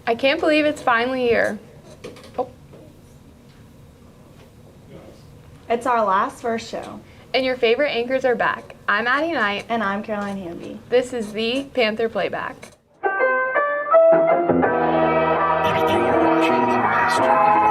I can't believe it's finally here. Oh. It's our last first show. And your favorite anchors are back. I'm Addie Knight. And I'm Caroline Hamby. This is the Panther Playback. You're watching the Master.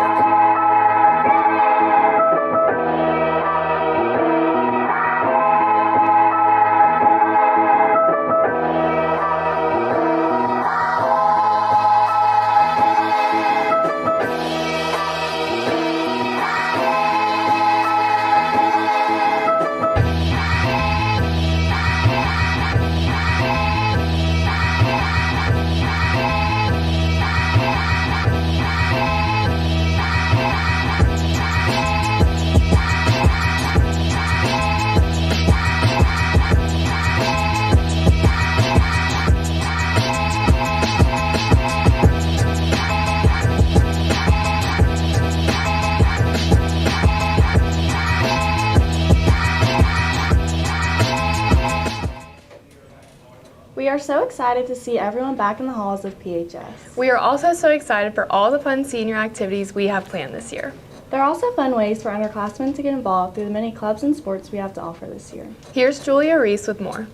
We are so excited to see everyone back in the halls of PHS. We are also so excited for all the fun senior activities we have planned this year. There are also fun ways for underclassmen to get involved through the many clubs and sports we have to offer this year. Here's Julia Reese with more.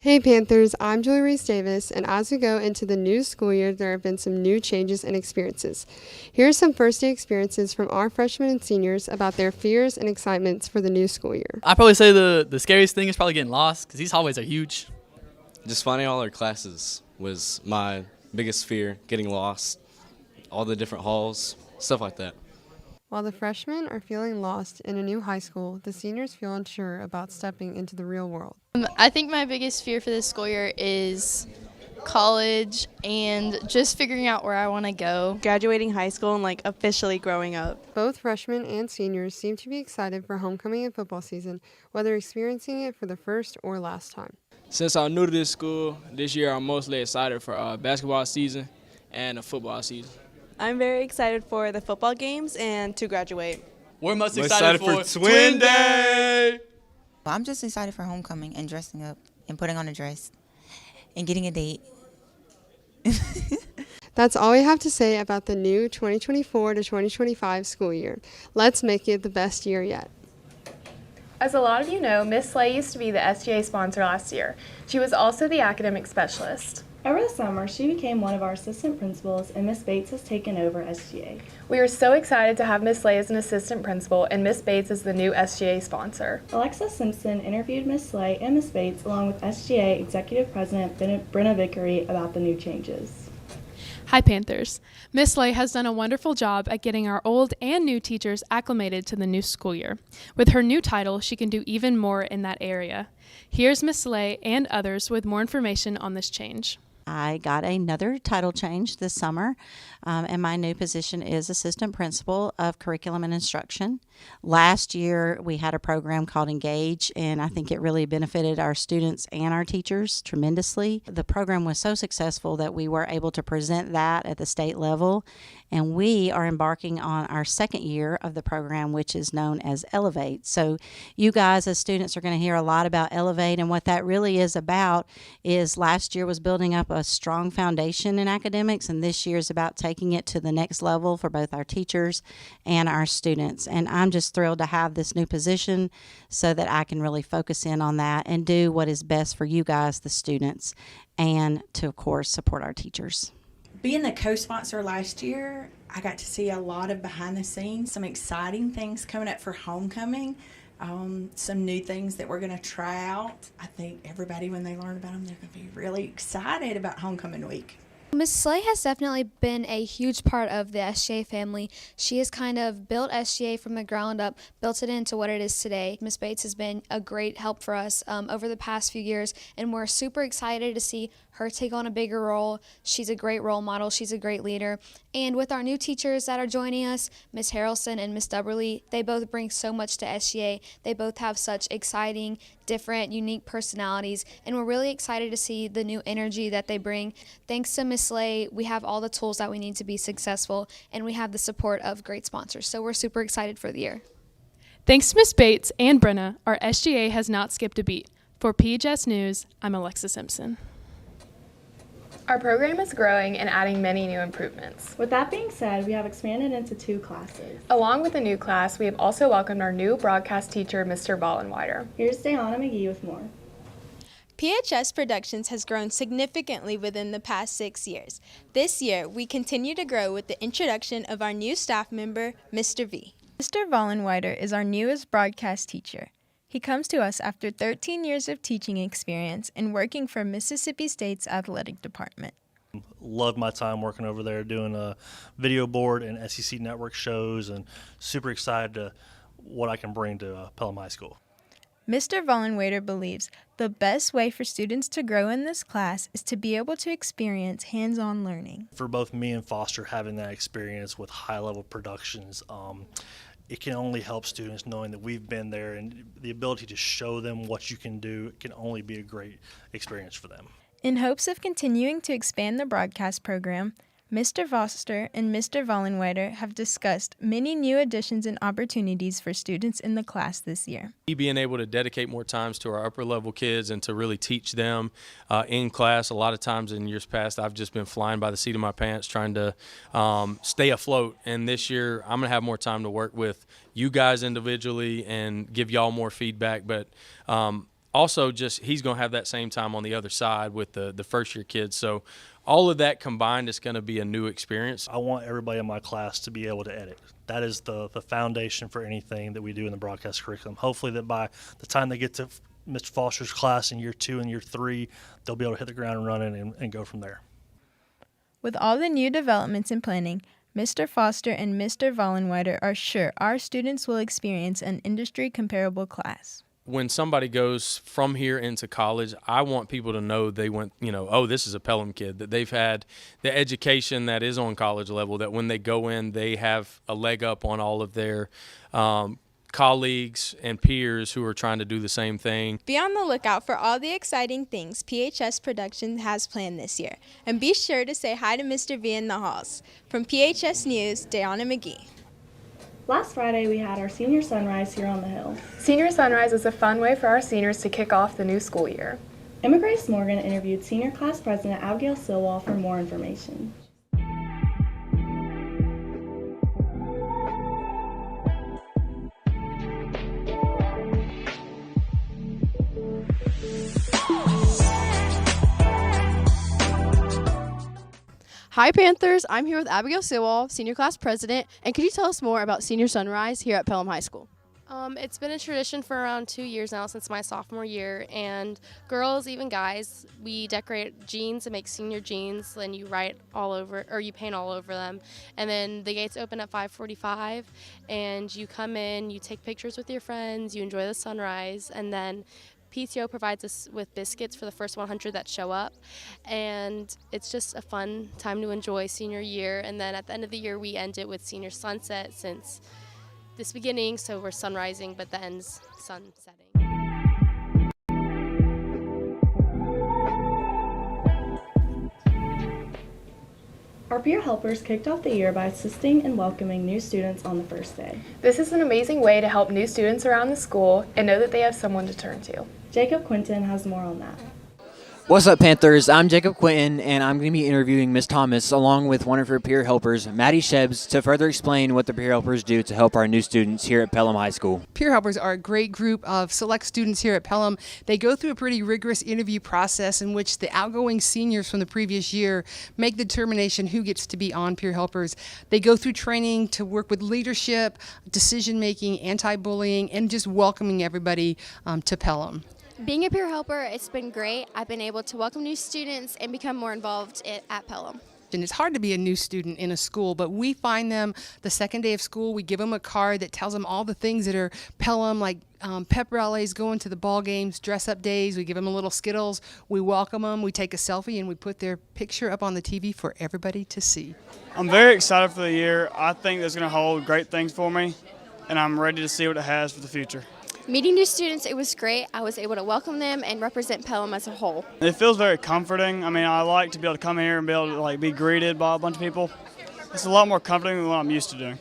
Hey Panthers, I'm Julie Reese Davis, and as we go into the new school year, there have been some new changes and experiences. Here are some first day experiences from our freshmen and seniors about their fears and excitements for the new school year. I'd probably say the scariest thing is probably getting lost because these hallways are huge. Just finding all our classes was my biggest fear, getting lost, all the different halls, stuff like that. While the freshmen are feeling lost in a new high school, the seniors feel unsure about stepping into the real world. I think my biggest fear for this school year is college and just figuring out where I want to go. Graduating high school and officially growing up. Both freshmen and seniors seem to be excited for homecoming and football season, whether experiencing it for the first or last time. Since I'm new to this school, this year I'm mostly excited for basketball season and the football season. I'm very excited for the football games and to graduate. We're most excited for Twin Day! I'm just excited for homecoming and dressing up and putting on a dress and getting a date. That's all we have to say about the new 2024 to 2025 school year. Let's make it the best year yet. As a lot of you know, Miss Slay used to be the SGA sponsor last year. She was also the academic specialist. Over the summer, she became one of our assistant principals, and Miss Bates has taken over SGA. We are so excited to have Miss Slay as an assistant principal and Miss Bates as the new SGA sponsor. Alexa Simpson interviewed Miss Slay and Miss Bates along with SGA Executive President Brenna Vickery about the new changes. Hi Panthers. Miss Slay has done a wonderful job at getting our old and new teachers acclimated to the new school year. With her new title, she can do even more in that area. Here's Miss Slay and others with more information on this change. I got another title change this summer, and my new position is Assistant Principal of Curriculum and Instruction. Last year, we had a program called Engage, and I think it really benefited our students and our teachers tremendously. The program was so successful that we were able to present that at the state level, and we are embarking on our second year of the program, which is known as Elevate. So you guys as students are going to hear a lot about Elevate, and what that really is about is last year was building up a strong foundation in academics, and this year is about taking it to the next level for both our teachers and our students. And I'm just thrilled to have this new position so that I can really focus in on that and do what is best for you guys, the students, and to, of course, support our teachers. Being the co-sponsor last year, I got to see a lot of behind the scenes, some exciting things coming up for homecoming. Some new things that we're going to try out. I think everybody, when they learn about them, they're going to be really excited about homecoming week. Miss Slay has definitely been a huge part of the SGA family. She has kind of built SGA from the ground up, built it into what it is today. Miss Bates has been a great help for us over the past few years, and we're super excited to see her take on a bigger role. She's a great role model. She's a great leader. And with our new teachers that are joining us, Miss Harrelson and Miss Dubberly, they both bring so much to SGA. They both have such exciting, different, unique personalities, and we're really excited to see the new energy that they bring. Thanks to Miss Slay, we have all the tools that we need to be successful, and we have the support of great sponsors. So we're super excited for the year. Thanks to Miss Bates and Brenna, our SGA has not skipped a beat. For PHS News, I'm Alexa Simpson. Our program is growing and adding many new improvements. With that being said, we have expanded into 2 classes. Along with the new class, we have also welcomed our new broadcast teacher, Mr. Vollenweider. Here's Dayana McGee with more. PHS Productions has grown significantly within the past 6 years. This year, we continue to grow with the introduction of our new staff member, Mr. V. Mr. Vollenweider is our newest broadcast teacher. He comes to us after 13 years of teaching experience and working for Mississippi State's athletic department. Loved my time working over there doing a video board and SEC network shows, and super excited to what I can bring to Pelham High School. Mr. Vollenweider believes the best way for students to grow in this class is to be able to experience hands-on learning. For both me and Foster, having that experience with high-level productions, it can only help students knowing that we've been there, and the ability to show them what you can do can only be a great experience for them. In hopes of continuing to expand the broadcast program, Mr. Foster and Mr. Vollenweider have discussed many new additions and opportunities for students in the class this year. Being able to dedicate more times to our upper level kids and to really teach them in class. A lot of times in years past, I've just been flying by the seat of my pants trying to stay afloat. And this year, I'm going to have more time to work with you guys individually and give y'all more feedback. But also just he's going to have that same time on the other side with the first year kids. So all of that combined is going to be a new experience. I want everybody in my class to be able to edit. That is the foundation for anything that we do in the broadcast curriculum. Hopefully that by the time they get to Mr. Foster's class in year 2 and year 3, they'll be able to hit the ground running and go from there. With all the new developments in planning, Mr. Foster and Mr. Vollenweider are sure our students will experience an industry comparable class. When somebody goes from here into college, I want people to know they went, oh, this is a Pelham kid, that they've had the education that is on college level, that when they go in, they have a leg up on all of their colleagues and peers who are trying to do the same thing. Be on the lookout for all the exciting things PHS Production has planned this year. And be sure to say hi to Mr. V in the halls. From PHS News, Dayana McGee. Last Friday, we had our senior sunrise here on the Hill. Senior Sunrise was a fun way for our seniors to kick off the new school year. Emma Grace Morgan interviewed Senior Class President Abigail Silwall for more information. Hi Panthers, I'm here with Abigail Silwall, Senior Class President, and could you tell us more about Senior Sunrise here at Pelham High School? It's been a tradition for around 2 years now, since my sophomore year, and girls, even guys, we decorate jeans and make senior jeans, then you write all over, or you paint all over them, and then the gates open at 5:45, and you come in, you take pictures with your friends, you enjoy the sunrise, and then PTO provides us with biscuits for the first 100 that show up, and it's just a fun time to enjoy senior year. And then at the end of the year, we end it with senior sunset, since this beginning, so we're sunrising, but the end's sunsetting. Our peer helpers kicked off the year by assisting and welcoming new students on the first day. This is an amazing way to help new students around the school and know that they have someone to turn to. Jacob Quinton has more on that. What's up, Panthers? I'm Jacob Quinton, and I'm going to be interviewing Miss Thomas along with one of her peer helpers, Maddie Shebs, to further explain what the peer helpers do to help our new students here at Pelham High School. Peer helpers are a great group of select students here at Pelham. They go through a pretty rigorous interview process in which the outgoing seniors from the previous year make the determination who gets to be on peer helpers. They go through training to work with leadership, decision-making, anti-bullying, and just welcoming everybody to Pelham. Being a peer helper, it's been great. I've been able to welcome new students and become more involved at Pelham. And it's hard to be a new student in a school, but we find them the second day of school. We give them a card that tells them all the things that are Pelham, like pep rallies, going to the ball games, dress-up days. We give them a little Skittles. We welcome them. We take a selfie, and we put their picture up on the TV for everybody to see. I'm very excited for the year. I think it's going to hold great things for me, and I'm ready to see what it has for the future. Meeting new students, it was great. I was able to welcome them and represent Pelham as a whole. It feels very comforting. I mean, I like to be able to come here and be able to be greeted by a bunch of people. It's a lot more comforting than what I'm used to doing.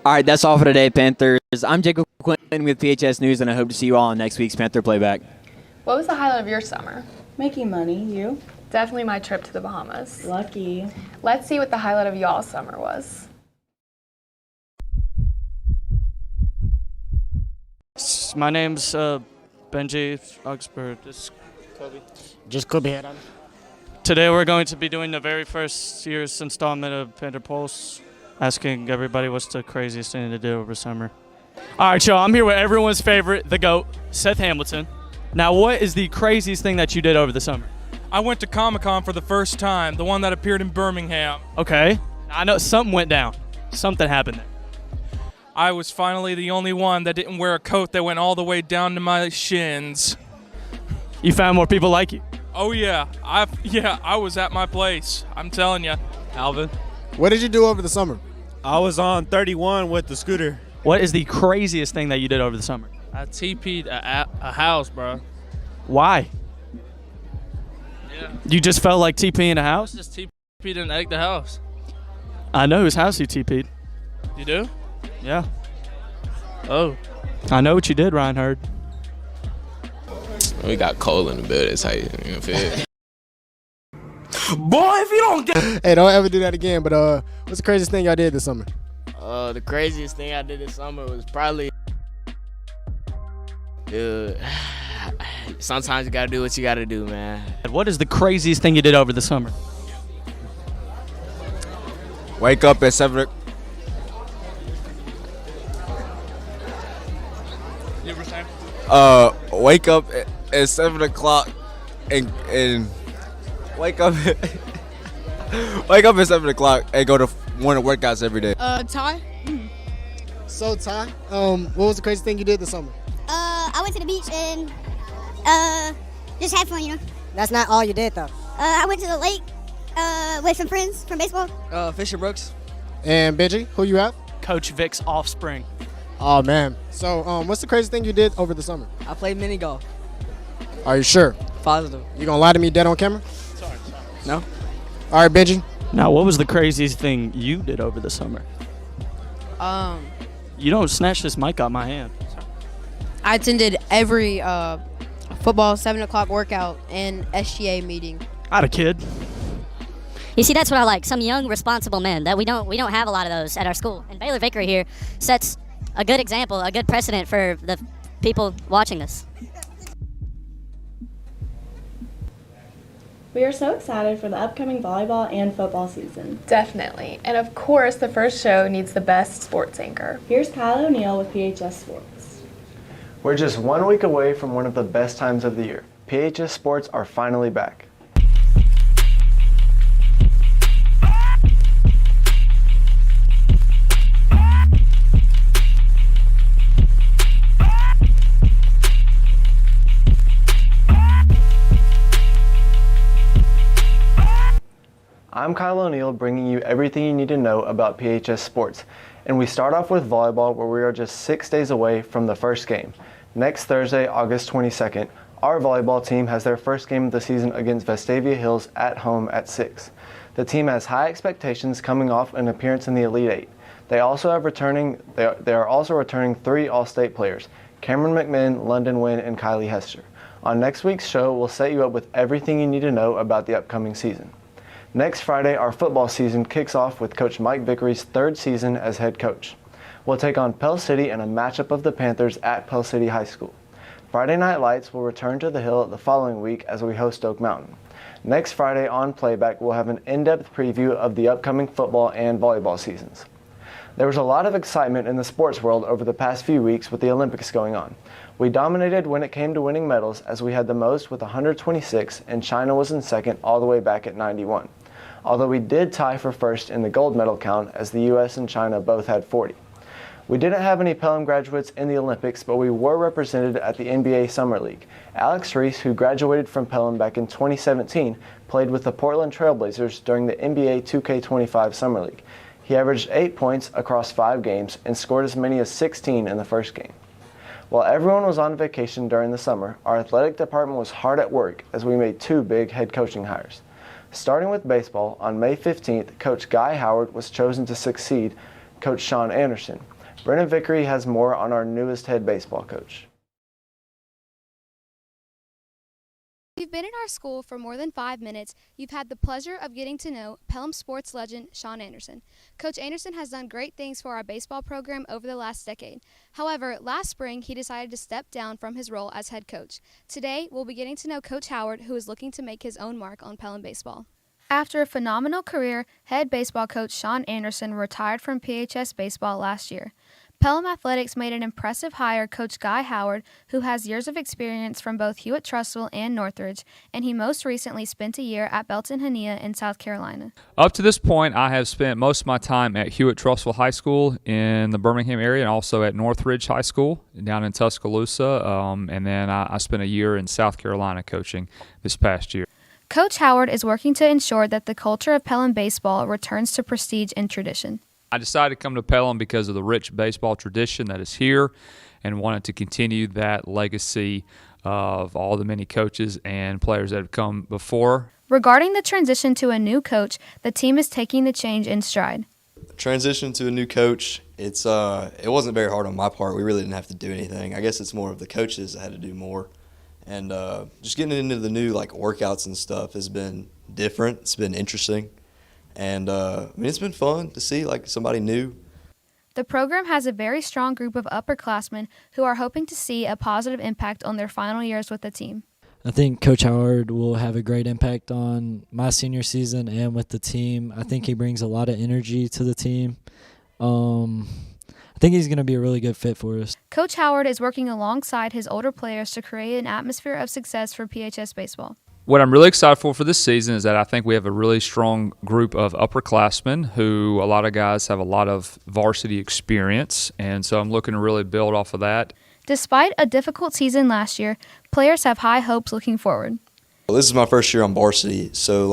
All right, that's all for today, Panthers. I'm Jacob Quinton with PHS News, and I hope to see you all on next week's Panther Playback. What was the highlight of your summer? Making money. You? Definitely my trip to the Bahamas. Lucky. Let's see what the highlight of y'all's summer was. My name's Benji Oxford. Just Kobe. Just Kobe head on. Today we're going to be doing the very first year's installment of Panther Pulse, asking everybody what's the craziest thing to do over summer. All right, y'all, I'm here with everyone's favorite, the GOAT, Seth Hamilton. Now, what is the craziest thing that you did over the summer? I went to Comic-Con for the first time, the one that appeared in Birmingham. Okay. I know something went down. Something happened there. I was finally the only one that didn't wear a coat that went all the way down to my shins. You found more people like you? Oh yeah, I was at my place. I'm telling you. Alvin? What did you do over the summer? I was on 31 with the scooter. What is the craziest thing that you did over the summer? I TP'd a house, bro. Why? Yeah. You just felt like TPing a house? Just TP'd and egged the house. I know whose house you TP'd. You do? Yeah. Oh. I know what you did, Ryan Hurd. We got Cole in the building. That's how you feel. Boy, if you don't get... Hey, don't ever do that again, but what's the craziest thing y'all did this summer? The craziest thing I did this summer was probably... sometimes you gotta do what you gotta do, man. What is the craziest thing you did over the summer? Wake up at 7 o'clock. Wake up at 7 o'clock and wake up wake up at 7 o'clock and go to morning workouts every day. Ty. So Ty, what was the craziest thing you did this summer? I went to the beach and just had fun, you know. That's not all you did though. I went to the lake with some friends from baseball. Fisher Brooks. And Benji, who you have? Coach Vic's offspring. Oh man. So what's the craziest thing you did over the summer? I played mini golf. Are you sure? Positive. You gonna lie to me dead on camera? Sorry. No. All right, Benji. Now, what was the craziest thing you did over the summer? You don't snatch this mic out my hand. I attended every football 7 o'clock workout and SGA meeting. I had a kid. You see, that's what I like. Some young, responsible men. That we don't have a lot of those at our school. And Baylor Vickery here sets a good example, a good precedent for the people watching this. We are so excited for the upcoming volleyball and football season. Definitely. And of course, the first show needs the best sports anchor. Here's Kyle O'Neill with PHS Sports. We're just 1 week away from one of the best times of the year. PHS Sports are finally back. I'm Kyle O'Neill, bringing you everything you need to know about PHS Sports. And we start off with volleyball, where we are just 6 days away from the first game. Next Thursday, August 22nd, our volleyball team has their first game of the season against Vestavia Hills at home at 6. The team has high expectations coming off an appearance in the Elite Eight. They are also returning 3 All-State players, Cameron McMinn, London Wynn, and Kylie Hester. On next week's show, we'll set you up with everything you need to know about the upcoming season. Next Friday, our football season kicks off with Coach Mike Vickery's 3rd season as head coach. We'll take on Pell City in a matchup of the Panthers at Pell City High School. Friday Night Lights will return to the Hill the following week as we host Oak Mountain. Next Friday on Playback, we'll have an in-depth preview of the upcoming football and volleyball seasons. There was a lot of excitement in the sports world over the past few weeks with the Olympics going on. We dominated when it came to winning medals, as we had the most with 126, and China was in second all the way back at 91. Although we did tie for first in the gold medal count, as the US and China both had 40. We didn't have any Pelham graduates in the Olympics, but we were represented at the NBA Summer League. Alex Reese, who graduated from Pelham back in 2017, played with the Portland Trailblazers during the NBA 2K25 Summer League. He averaged 8 points across 5 games and scored as many as 16 in the first game. While everyone was on vacation during the summer, our athletic department was hard at work as we made 2 big head coaching hires. Starting with baseball, on May 15th, Coach Guy Howard was chosen to succeed Coach Sean Anderson. Brennan Vickery has more on our newest head baseball coach. If you've been in our school for more than 5 minutes, you've had the pleasure of getting to know Pelham sports legend Sean Anderson. Coach Anderson has done great things for our baseball program over the last decade. However, last spring he decided to step down from his role as head coach. Today, we'll be getting to know Coach Howard, who is looking to make his own mark on Pelham baseball. After a phenomenal career, head baseball coach Sean Anderson retired from PHS baseball last year. Pelham Athletics made an impressive hire, Coach Guy Howard, who has years of experience from both Hewitt-Trussville and Northridge, and he most recently spent a year at Belton Hanea in South Carolina. Up to this point, I have spent most of my time at Hewitt-Trussville High School in the Birmingham area and also at Northridge High School down in Tuscaloosa, and then I spent a year in South Carolina coaching this past year. Coach Howard is working to ensure that the culture of Pelham baseball returns to prestige and tradition. I decided to come to Pelham because of the rich baseball tradition that is here and wanted to continue that legacy of all the many coaches and players that have come before. Regarding the transition to a new coach, the team is taking the change in stride. Transition to a new coach, it wasn't very hard on my part. We really didn't have to do anything. I guess it's more of the coaches that had to do more. And just getting into the new workouts and stuff has been different. It's been interesting. And it's been fun to see somebody new. The program has a very strong group of upperclassmen who are hoping to see a positive impact on their final years with the team. I think Coach Howard will have a great impact on my senior season and with the team. I think he brings a lot of energy to the team. I think he's going to be a really good fit for us. Coach Howard is working alongside his older players to create an atmosphere of success for PHS baseball. What I'm really excited for this season is that I think we have a really strong group of upperclassmen who a lot of guys have a lot of varsity experience, and so I'm looking to really build off of that. Despite a difficult season last year, players have high hopes looking forward. Well, this is my first year on varsity, so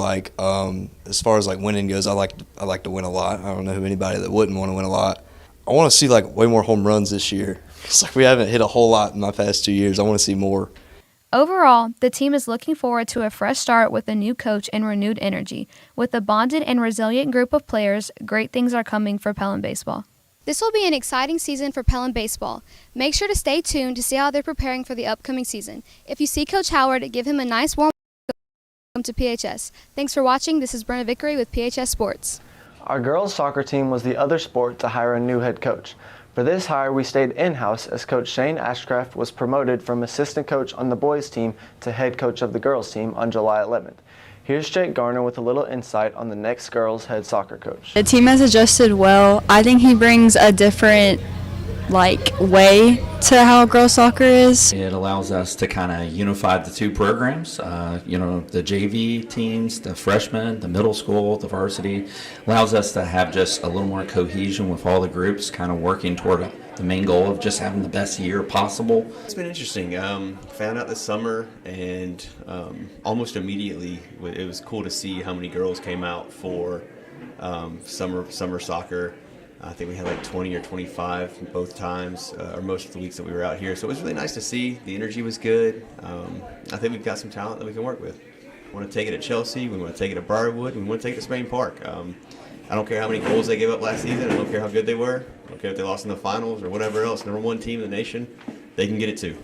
as far as winning goes, I like to win a lot. I don't know anybody that wouldn't want to win a lot. I want to see way more home runs this year. It's we haven't hit a whole lot in my past 2 years. I want to see more. Overall, the team is looking forward to a fresh start with a new coach and renewed energy. With a bonded and resilient group of players, great things are coming for Pelham baseball. This will be an exciting season for Pelham baseball. Make sure to stay tuned to see how they're preparing for the upcoming season. If you see Coach Howard, give him a nice warm welcome to PHS. Thanks for watching. This is Brenna Vickery with PHS Sports. Our girls soccer team was the other sport to hire a new head coach. For this hire, we stayed in-house as Coach Shane Ashcraft was promoted from assistant coach on the boys team to head coach of the girls team on July 11th. Here's Jake Garner with a little insight on the next girls head soccer coach. The team has adjusted well. I think he brings a different way to how girls soccer is. It allows us to kind of unify the two programs, the JV teams, the freshmen, the middle school, the varsity. Allows us to have just a little more cohesion with all the groups kind of working toward the main goal of just having the best year possible. It's been interesting. Found out this summer and almost immediately it was cool to see how many girls came out for summer soccer. I think we had 20 or 25 both times, or most of the weeks that we were out here. So it was really nice to see. The energy was good. I think we've got some talent that we can work with. We want to take it at Chelsea. We want to take it at Briarwood. We want to take it to Spain Park. I don't care how many goals they gave up last season. I don't care how good they were. I don't care if they lost in the finals or whatever else. #1 team in the nation, they can get it too.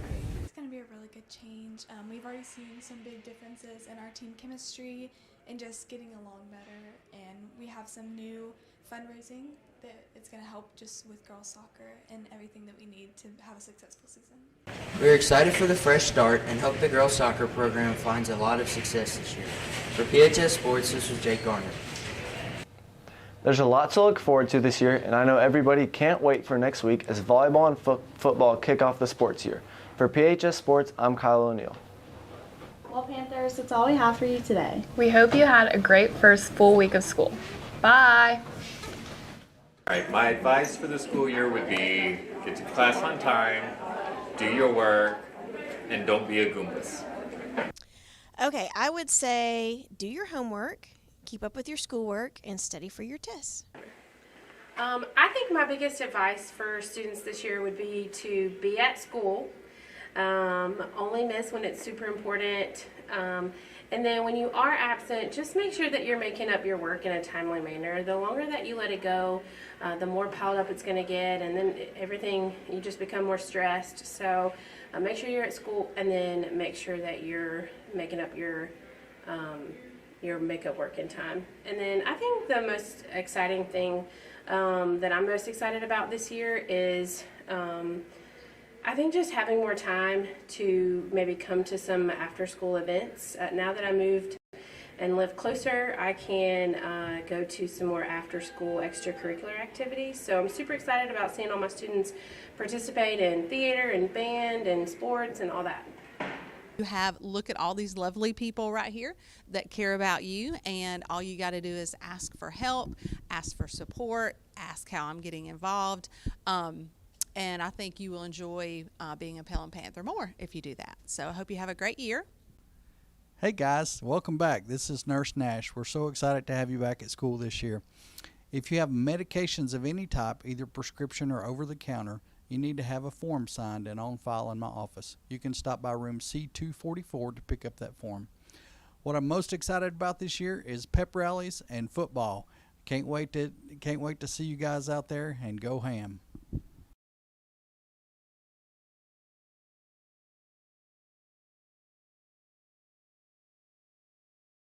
It's going to be a really good change. We've already seen some big differences in our team chemistry and just getting along better. And we have some new fundraising that it's going to help just with girls soccer and everything that we need to have a successful season. We're excited for the fresh start and hope the girls soccer program finds a lot of success this year. For PHS Sports, this was Jake Garner. There's a lot to look forward to this year, and I know everybody can't wait for next week as volleyball and football kick off the sports year. For PHS Sports, I'm Kyle O'Neill. Well, Panthers, that's all we have for you today. We hope you had a great first full week of school. Bye! All right, my advice for the school year would be get to class on time, do your work, and don't be a Goombas. Okay, I would say do your homework, keep up with your schoolwork, and study for your tests. I think my biggest advice for students this year would be to be at school, Only miss when it's super important. And then when you are absent, just make sure that you're making up your work in a timely manner. The longer that you let it go, the more piled up it's going to get, and then everything, you just become more stressed. So make sure you're at school, and then make sure that you're making up your makeup work in time. And then I think the most exciting thing that I'm most excited about this year is I think just having more time to maybe come to some after-school events. Now that I moved and live closer, I can go to some more after-school extracurricular activities. So I'm super excited about seeing all my students participate in theater and band and sports and all that. You look at all these lovely people right here that care about you, and all you got to do is ask for help, ask for support, ask how I'm getting involved. And I think you will enjoy being a Pelham Panther more if you do that. So I hope you have a great year. Hey guys, welcome back. This is Nurse Nash. We're so excited to have you back at school this year. If you have medications of any type, either prescription or over the counter, you need to have a form signed and on file in my office. You can stop by room C244 to pick up that form. What I'm most excited about this year is pep rallies and football. Can't wait to see you guys out there, and go ham.